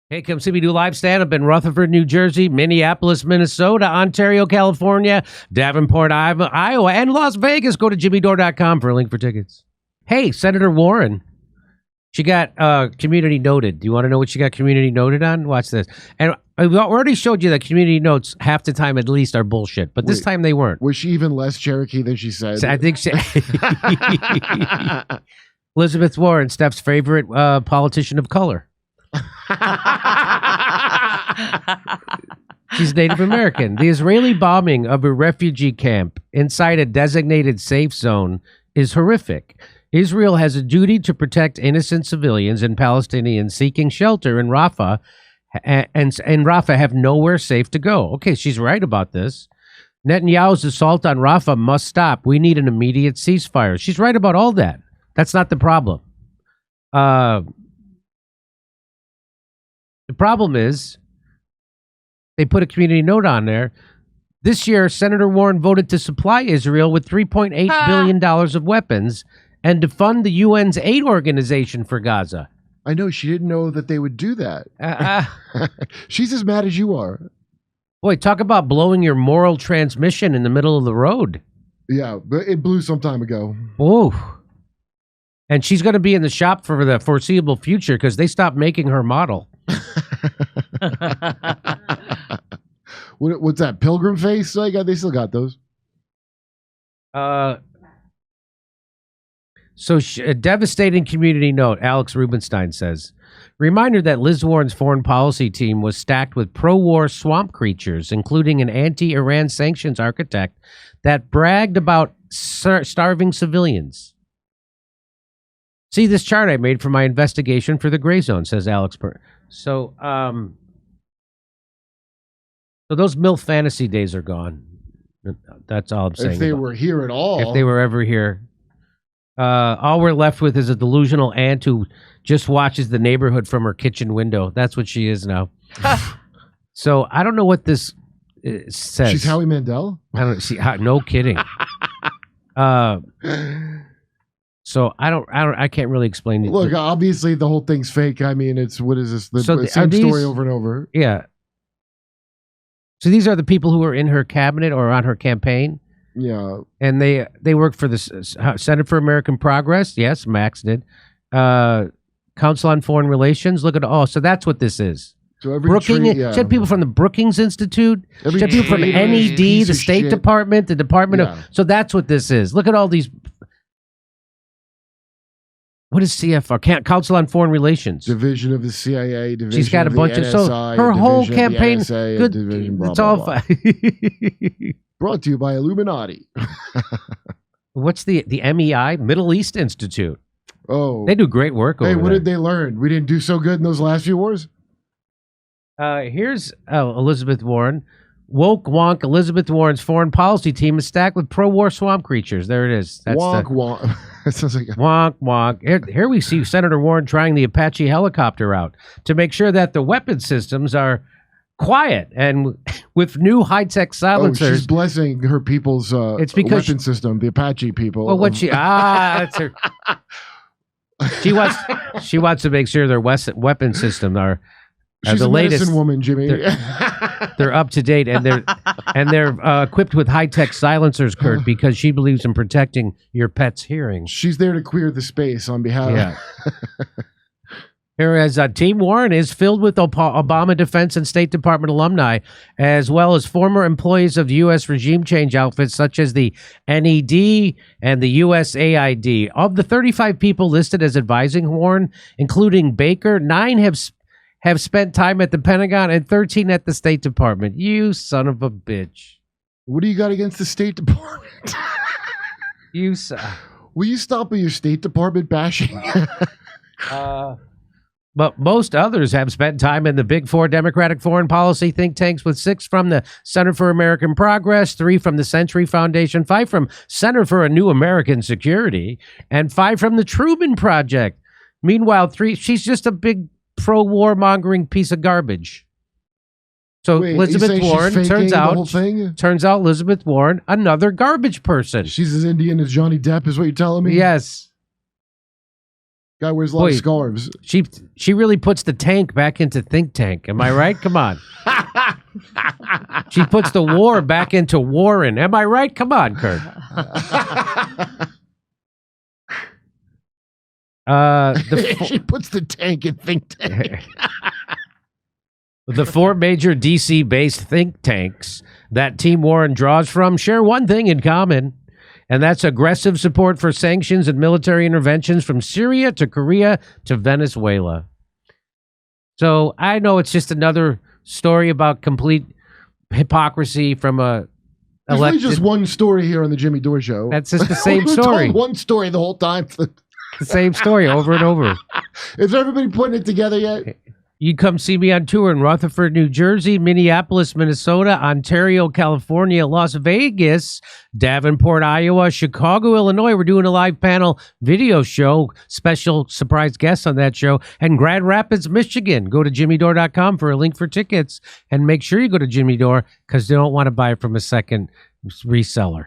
Hey, come see me do live stand-up in Rutherford, New Jersey, Minneapolis, Minnesota, Ontario, California, Davenport, Iowa, and Las Vegas. Go to jimmydore.com for a link for tickets. Hey, Senator Warren. She got community noted. Do you want to know what she got community noted on? Watch this. And we already showed you that community notes half the time at least are bullshit, but this time they weren't. Was she even less Cherokee than she said? I think she... Elizabeth Warren, Steph's favorite politician of color. She's Native American. The Israeli bombing of a refugee camp inside a designated safe zone is horrific. Israel has a duty to protect innocent civilians and Palestinians seeking shelter in Rafah, and Rafah have nowhere safe to go. Okay, she's right about this. Netanyahu's assault on Rafah must stop. We need an immediate ceasefire. She's right about all that. That's not the problem. The problem is they put a community note on there. This year, Senator Warren voted to supply Israel with $3.8 billion of weapons and to fund the UN's aid organization for Gaza. I know. She didn't know that they would do that. She's as mad as you are. Boy, talk about blowing your moral transmission in the middle of the road. Yeah, but it blew some time ago. Oh. And she's going to be in the shop for the foreseeable future because they stopped making her model. What's that, pilgrim face? They still got those. A devastating community note, Alex Rubenstein says. Reminder that Liz Warren's foreign policy team was stacked with pro-war swamp creatures, including an anti-Iran sanctions architect that bragged about starving civilians. See this chart I made for my investigation for the gray zone, says Alex. So those MILF fantasy days are gone. That's all I'm saying. If they were here at all. If they were ever here. All we're left with is a delusional aunt who just watches the neighborhood from her kitchen window. That's what she is now. So I don't know what this says. She's Howie Mandel? I don't see. No kidding. So I can't really explain it. Look, obviously the whole thing's fake. I mean, what is this? The same story over and over. Yeah. So these are the people who are in her cabinet or on her campaign. Yeah. And they work for the Center for American Progress. Yes, Max did. Council on Foreign Relations. Look at so that's what this is. So every she had people from the Brookings Institute. She had people from NED, the State Department, the Department of. So that's what this is. Look at all these. What is CFR? Council on Foreign Relations. Division of the CIA. Division She's got a bunch of. So her whole campaign. NSA, good. Division, blah, it's blah, all. blah. Brought to you by Illuminati. What's the MEI? Middle East Institute. Oh, they do great work. Hey, over what there. did they learn? We didn't do so good in those last few wars. Here's Elizabeth Warren. Woke wonk. Elizabeth Warren's foreign policy team is stacked with pro-war swamp creatures. There it is. That's wonk wonk. That sounds like wonk wonk. Here we see Senator Warren trying the Apache helicopter out to make sure that the weapon systems are quiet and with new high-tech silencers. She's blessing her people's it's because weapon system, the Apache people. Well, what that's her. She wants to make sure their weapon system are. She's the a latest medicine woman, Jimmy. They're up to date and they're equipped with high-tech silencers, Kurt, because she believes in protecting your pet's hearing. She's there to clear the space on behalf. Yeah. Whereas Team Warren is filled with Obama Defense and State Department alumni, as well as former employees of the U.S. regime change outfits such as the NED and the USAID. Of the 35 people listed as advising Warren, including Baker, 9 have spent time at the Pentagon and 13 at the State Department. You son of a bitch. What do you got against the State Department? Will you stop with your State Department bashing? But most others have spent time in the Big Four Democratic foreign policy think tanks, with 6 from the Center for American Progress, 3 from the Century Foundation, 5 from Center for a New American Security, and 5 from the Truman Project. Meanwhile, she's just a big pro-war mongering piece of garbage. So Wait, Elizabeth Warren turns out Elizabeth Warren, another garbage person. She's as Indian as Johnny Depp, is what you're telling me? Yes. Guy wears long scarves. She really puts the tank back into think tank. Am I right? Come on. She puts the war back into Warren. Am I right? Come on, Kurt. She puts the tank in think tank. The 4 major DC-based think tanks that Team Warren draws from share one thing in common, and that's aggressive support for sanctions and military interventions from Syria to Korea to Venezuela. So I know it's just another story about complete hypocrisy from a There's really just one story here on the Jimmy Dore Show. That's just the same story. Told one story the whole time. The same story over and over. Is everybody putting it together yet? You come see me on tour in Rutherford, New Jersey, Minneapolis, Minnesota, Ontario, California, Las Vegas, Davenport, Iowa, Chicago, Illinois. We're doing a live panel video show, special surprise guests on that show, and Grand Rapids, Michigan. Go to jimmydore.com for a link for tickets, and make sure you go to Jimmy Dore because they don't want to buy it from a second reseller.